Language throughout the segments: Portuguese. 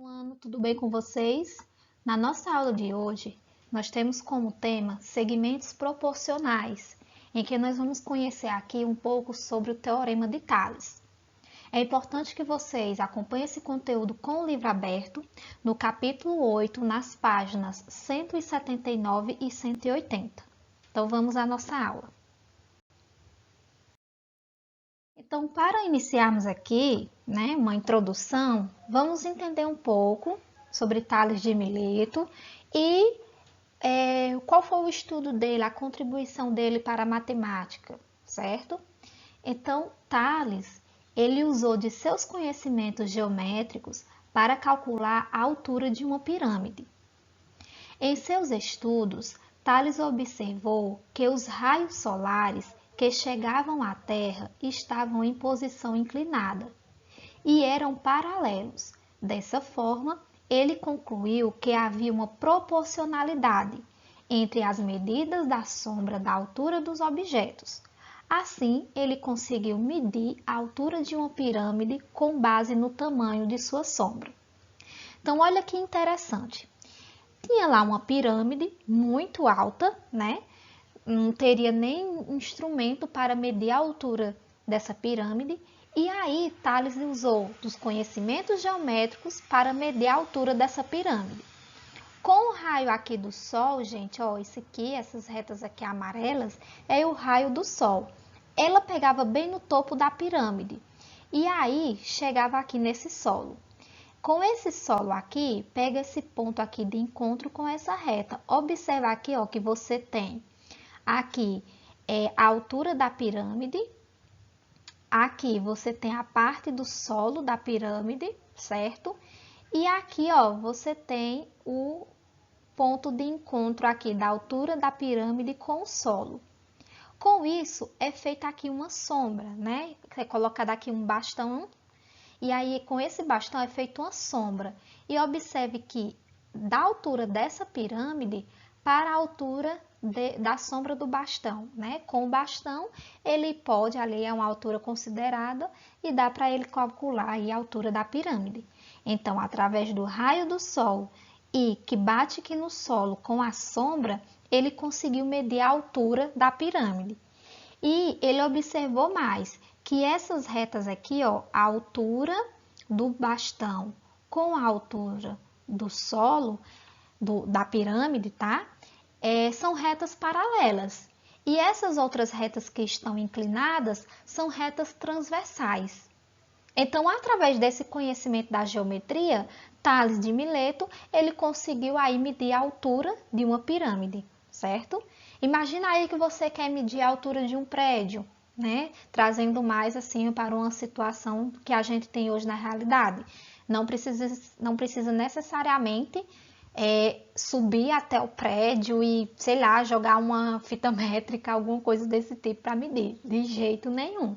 no ano, tudo bem com vocês? Na nossa aula de hoje, nós temos como tema segmentos proporcionais, em que nós vamos conhecer aqui um pouco sobre o Teorema de Tales. É importante que vocês acompanhem esse conteúdo com o livro aberto, no capítulo 8, nas páginas 179 e 180. Então, vamos à nossa aula. Então, para iniciarmos aqui, uma introdução, vamos entender um pouco sobre Tales de Mileto e qual foi o estudo dele, a contribuição dele para a matemática, certo? Então, Tales, ele usou de seus conhecimentos geométricos para calcular a altura de uma pirâmide. Em seus estudos, Tales observou que os raios solares que chegavam à Terra estavam em posição inclinada e eram paralelos. Dessa forma, ele concluiu que havia uma proporcionalidade entre as medidas da sombra da altura dos objetos. Assim, ele conseguiu medir a altura de uma pirâmide com base no tamanho de sua sombra. Então, olha que interessante. Tinha lá uma pirâmide muito alta, não teria nem instrumento para medir a altura dessa pirâmide. E aí, Tales usou dos conhecimentos geométricos para medir a altura dessa pirâmide. Com o raio aqui do Sol, gente, esse aqui, essas retas aqui amarelas, é o raio do Sol. Ela pegava bem no topo da pirâmide e aí chegava aqui nesse solo. Com esse solo aqui, pega esse ponto aqui de encontro com essa reta. Observa aqui, que você tem aqui a altura da pirâmide. Aqui você tem a parte do solo da pirâmide, certo? E aqui, você tem o ponto de encontro aqui da altura da pirâmide com o solo. Com isso, é feita aqui uma sombra, É colocado aqui um bastão, e aí com esse bastão é feita uma sombra. E observe que da altura dessa pirâmide para a altura da sombra do bastão, Com o bastão, ele pode, ali é uma altura considerada, e dá para ele calcular aí a altura da pirâmide. Então, através do raio do Sol e que bate aqui no solo com a sombra, ele conseguiu medir a altura da pirâmide. E ele observou mais, que essas retas aqui, a altura do bastão com a altura do solo, da pirâmide, são retas paralelas. E essas outras retas que estão inclinadas são retas transversais. Então, através desse conhecimento da geometria, Tales de Mileto, ele conseguiu aí medir a altura de uma pirâmide, certo? Imagina aí que você quer medir a altura de um prédio, Trazendo mais assim para uma situação que a gente tem hoje na realidade. Não precisa necessariamente subir até o prédio e, sei lá, jogar uma fita métrica, alguma coisa desse tipo para medir. De jeito nenhum.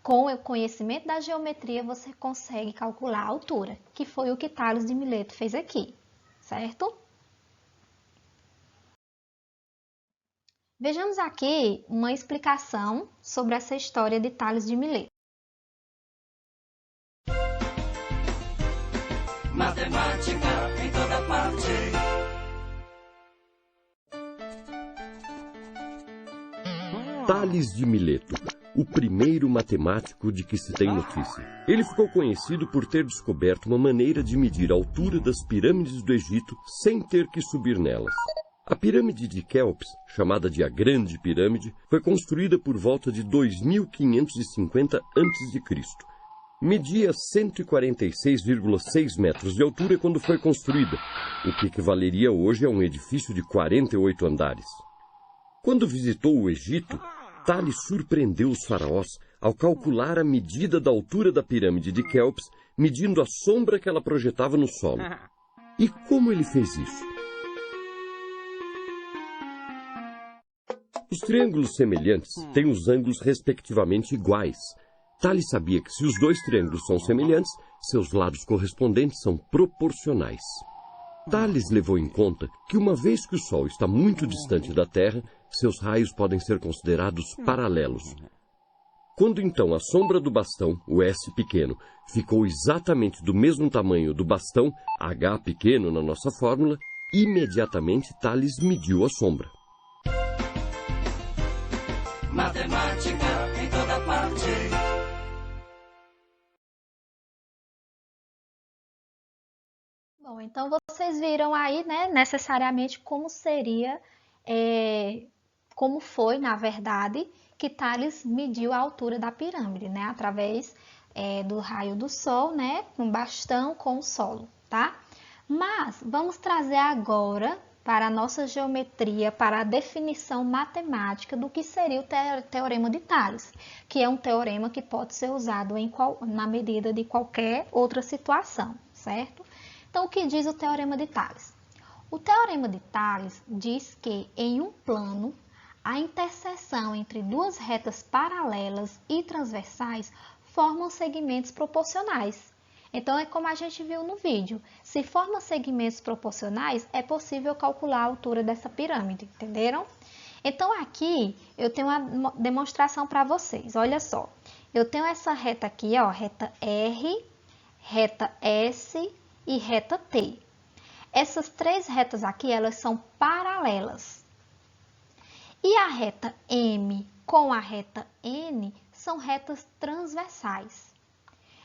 Com o conhecimento da geometria, você consegue calcular a altura, que foi o que Tales de Mileto fez aqui, certo? Vejamos aqui uma explicação sobre essa história de Tales de Mileto. Matemática em toda parte. Tales de Mileto, o primeiro matemático de que se tem notícia. Ele ficou conhecido por ter descoberto uma maneira de medir a altura das pirâmides do Egito sem ter que subir nelas. A pirâmide de Quéops, chamada de a Grande Pirâmide, foi construída por volta de 2550 a.C. Media 146,6 metros de altura quando foi construída, o que equivaleria hoje a um edifício de 48 andares. Quando visitou o Egito, Tales surpreendeu os faraós ao calcular a medida da altura da pirâmide de Quéops, medindo a sombra que ela projetava no solo. E como ele fez isso? Os triângulos semelhantes têm os ângulos respectivamente iguais. Tales sabia que se os dois triângulos são semelhantes, seus lados correspondentes são proporcionais. Tales levou em conta que uma vez que o Sol está muito distante da Terra, seus raios podem ser considerados paralelos. Quando então a sombra do bastão, o S pequeno, ficou exatamente do mesmo tamanho do bastão, H pequeno na nossa fórmula, imediatamente Tales mediu a sombra. Matemática em toda parte. Bom, então vocês viram aí, né, necessariamente como seria, como foi, na verdade, que Tales mediu a altura da pirâmide, né, através do raio do Sol, né, com bastão com o solo, tá? Mas vamos trazer agora para a nossa geometria, para a definição matemática do que seria o Teorema de Tales, que é um teorema que pode ser usado na medida de qualquer outra situação, certo? Então, o que diz o Teorema de Tales? O Teorema de Tales diz que, em um plano, a interseção entre duas retas paralelas e transversais formam segmentos proporcionais. Então, é como a gente viu no vídeo. Se formam segmentos proporcionais, é possível calcular a altura dessa pirâmide, entenderam? Então, aqui, eu tenho uma demonstração para vocês. Olha só, eu tenho essa reta aqui, ó, reta R, reta S e reta T. Essas três retas aqui, elas são paralelas. E a reta M com a reta N são retas transversais.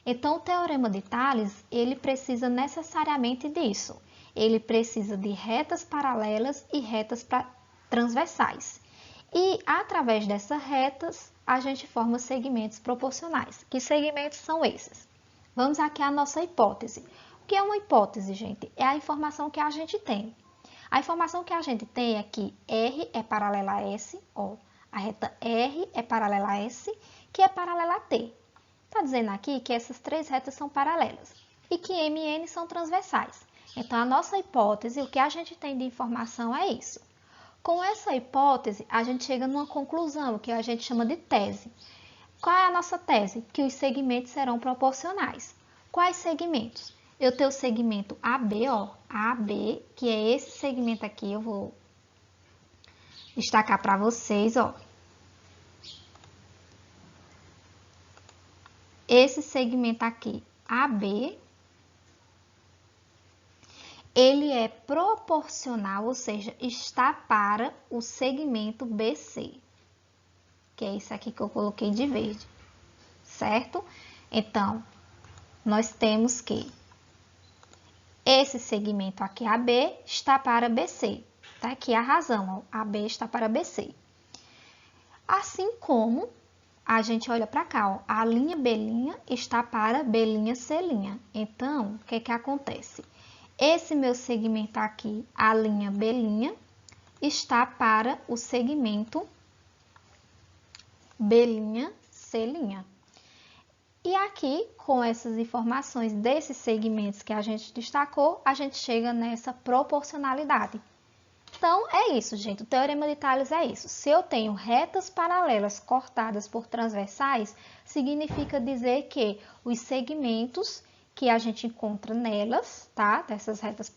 Então, o Teorema de Tales, ele precisa necessariamente disso. Ele precisa de retas paralelas e retas transversais. E, através dessas retas, a gente forma segmentos proporcionais. Que segmentos são esses? Vamos aqui à nossa hipótese. O que é uma hipótese, gente? É a informação que a gente tem. A informação que a gente tem é que R é paralela a S, ó, a reta R é paralela a S, que é paralela a T. Está dizendo aqui que essas três retas são paralelas e que M e N são transversais. Então, a nossa hipótese, o que a gente tem de informação é isso. Com essa hipótese, a gente chega numa conclusão, que a gente chama de tese. Qual é a nossa tese? Que os segmentos serão proporcionais. Quais segmentos? Eu tenho o segmento AB, ó, AB, que é esse segmento aqui, eu vou destacar para vocês, ó. Esse segmento aqui, AB, ele é proporcional, ou seja, está para o segmento BC, que é isso aqui que eu coloquei de verde, certo? Então, nós temos que esse segmento aqui, AB, está para BC. Tá aqui a razão, ó, AB está para BC. Assim como a gente olha para cá, ó, a linha B' está para B'C'. Então, o que que acontece? Esse meu segmento aqui, a linha B' está para o segmento B'C'. E aqui, com essas informações desses segmentos que a gente destacou, a gente chega nessa proporcionalidade. Então, é isso, gente. O Teorema de Tales é isso. Se eu tenho retas paralelas cortadas por transversais, significa dizer que os segmentos que a gente encontra nelas, tá? Dessas retas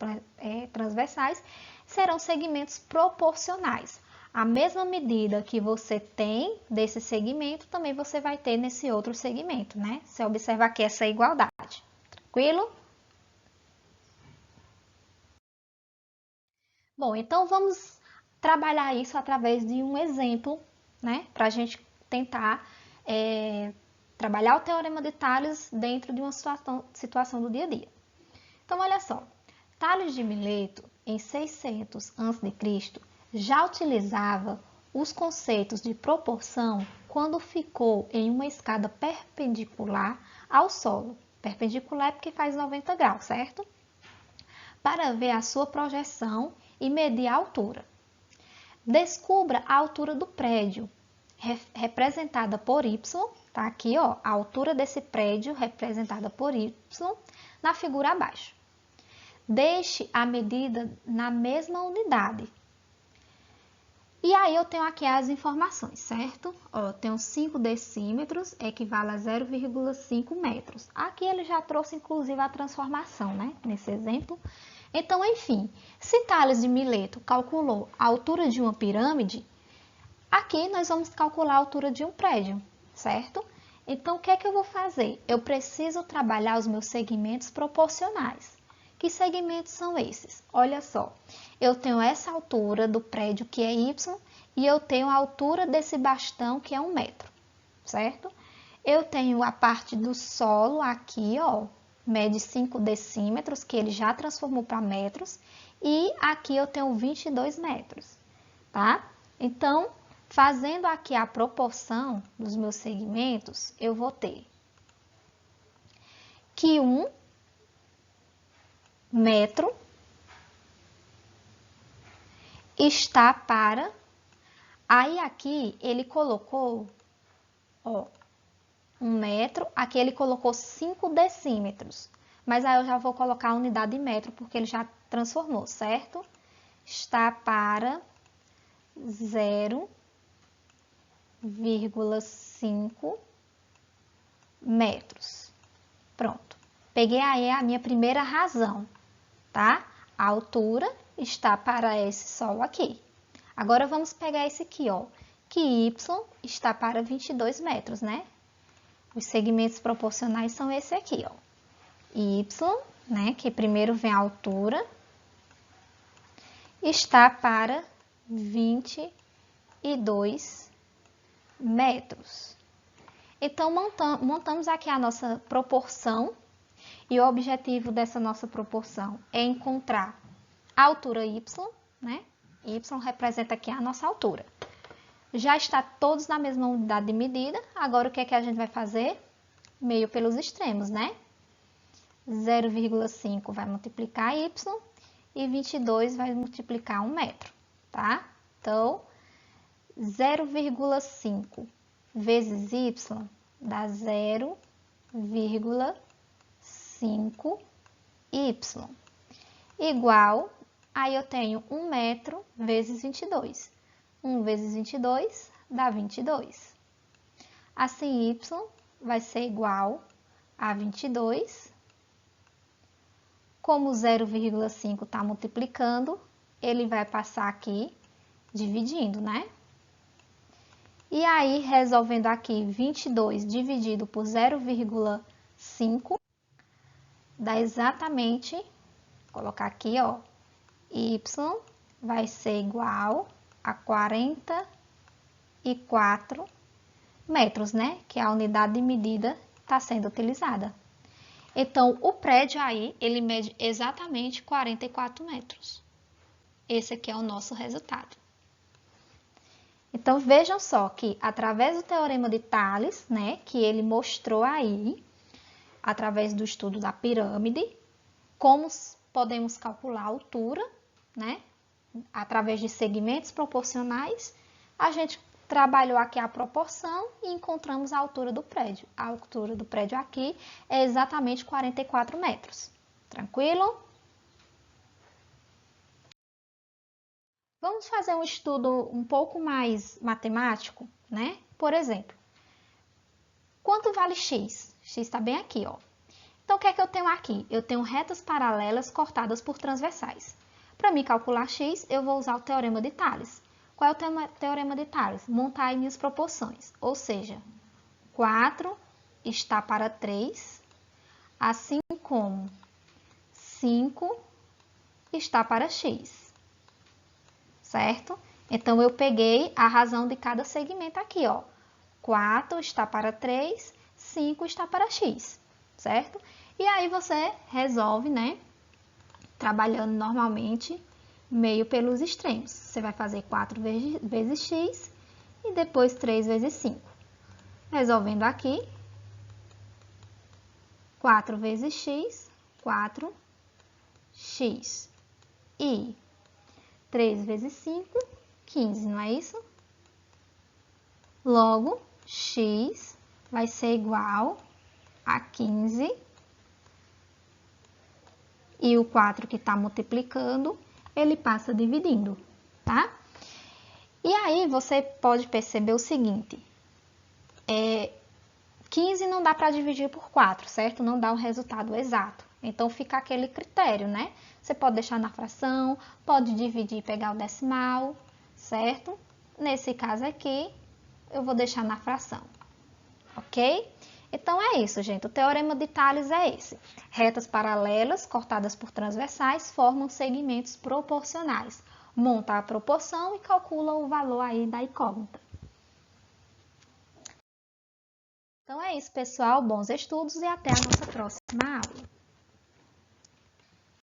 transversais, serão segmentos proporcionais. A mesma medida que você tem desse segmento, também você vai ter nesse outro segmento, né? Você observa aqui essa igualdade. Tranquilo? Bom, então vamos trabalhar isso através de um exemplo, né? Para a gente tentar trabalhar o Teorema de Tales dentro de uma situação do dia a dia. Então, olha só. Tales de Mileto, em 600 a.C., já utilizava os conceitos de proporção quando ficou em uma escada perpendicular ao solo. Perpendicular é porque faz 90 graus, certo? Para ver a sua projeção e medir a altura. Descubra a altura do prédio, representada por Y, tá aqui, ó, a altura desse prédio representada por Y, na figura abaixo. Deixe a medida na mesma unidade. E aí eu tenho aqui as informações, certo? Ó, eu tenho 5 decímetros, equivale a 0,5 metros. Aqui ele já trouxe, inclusive, a transformação, né? Nesse exemplo. Então, enfim, se Tales de Mileto calculou a altura de uma pirâmide, aqui nós vamos calcular a altura de um prédio, certo? Então, o que é que eu vou fazer? Eu preciso trabalhar os meus segmentos proporcionais. Que segmentos são esses? Olha só, eu tenho essa altura do prédio que é Y e eu tenho a altura desse bastão que é 1 metro, certo? Eu tenho a parte do solo aqui, ó, mede 5 decímetros, que ele já transformou para metros, e aqui eu tenho 22 metros, tá? Então, fazendo aqui a proporção dos meus segmentos, eu vou ter que 1 metro está para... Aí aqui ele colocou, ó, 1 metro, aqui ele colocou 5 decímetros. Mas aí eu já vou colocar a unidade em metro, porque ele já transformou, certo? Está para 0,5 metros. Pronto. Peguei aí a minha primeira razão, tá? A altura está para esse solo aqui. Agora vamos pegar esse aqui, ó, que Y está para 22 metros, né? Os segmentos proporcionais são esse aqui, ó. Y, né, que primeiro vem a altura, está para 22 metros. Então, montamos aqui a nossa proporção e o objetivo dessa nossa proporção é encontrar a altura Y, né? Y representa aqui a nossa altura. Já está todos na mesma unidade de medida, agora o que é que a gente vai fazer? Meio pelos extremos, né? 0,5 vai multiplicar Y e 22 vai multiplicar 1 metro, tá? Então, 0,5 vezes Y dá 0,5Y. Igual, aí eu tenho 1 metro vezes 22. 1 vezes 22 dá 22. Assim, Y vai ser igual a 22. Como 0,5 está multiplicando, ele vai passar aqui dividindo, né? E aí, resolvendo aqui, 22 dividido por 0,5 dá exatamente, vou colocar aqui, ó, Y vai ser igual a 44 metros, né? Que é a unidade de medida está sendo utilizada. Então, o prédio aí, ele mede exatamente 44 metros. Esse aqui é o nosso resultado. Então, vejam só que, através do Teorema de Tales, né, que ele mostrou aí, através do estudo da pirâmide, como podemos calcular a altura, né, através de segmentos proporcionais, a gente trabalhou aqui a proporção e encontramos a altura do prédio. A altura do prédio aqui é exatamente 44 metros. Tranquilo? Vamos fazer um estudo um pouco mais matemático, né? Por exemplo, quanto vale x? X está bem aqui, ó. Então, o que é que eu tenho aqui? Eu tenho retas paralelas cortadas por transversais. Para me calcular x, eu vou usar o Teorema de Tales. Qual é o Teorema de Tales? Montar as minhas proporções, ou seja, 4 está para 3, assim como 5 está para x. Certo? Então, eu peguei a razão de cada segmento aqui, ó. 4 está para 3, 5 está para x, certo? E aí, você resolve, né? Trabalhando normalmente, meio pelos extremos. Você vai fazer 4 vezes x e depois 3 vezes 5. Resolvendo aqui, 4 vezes x, 4x. E 3 vezes 5, 15, não é isso? Logo, x vai ser igual a 15. E o 4 que está multiplicando, ele passa dividindo, tá? E aí, você pode perceber o seguinte. 15 não dá para dividir por 4, certo? Não dá um resultado exato. Então, fica aquele critério, né? Você pode deixar na fração, pode dividir e pegar o decimal, certo? Nesse caso aqui, eu vou deixar na fração. ok? Então é isso, gente. O teorema de Tales é esse. Retas paralelas cortadas por transversais formam segmentos proporcionais. Monta a proporção e calcula o valor aí da incógnita. Então é isso, pessoal. Bons estudos e até a nossa próxima aula.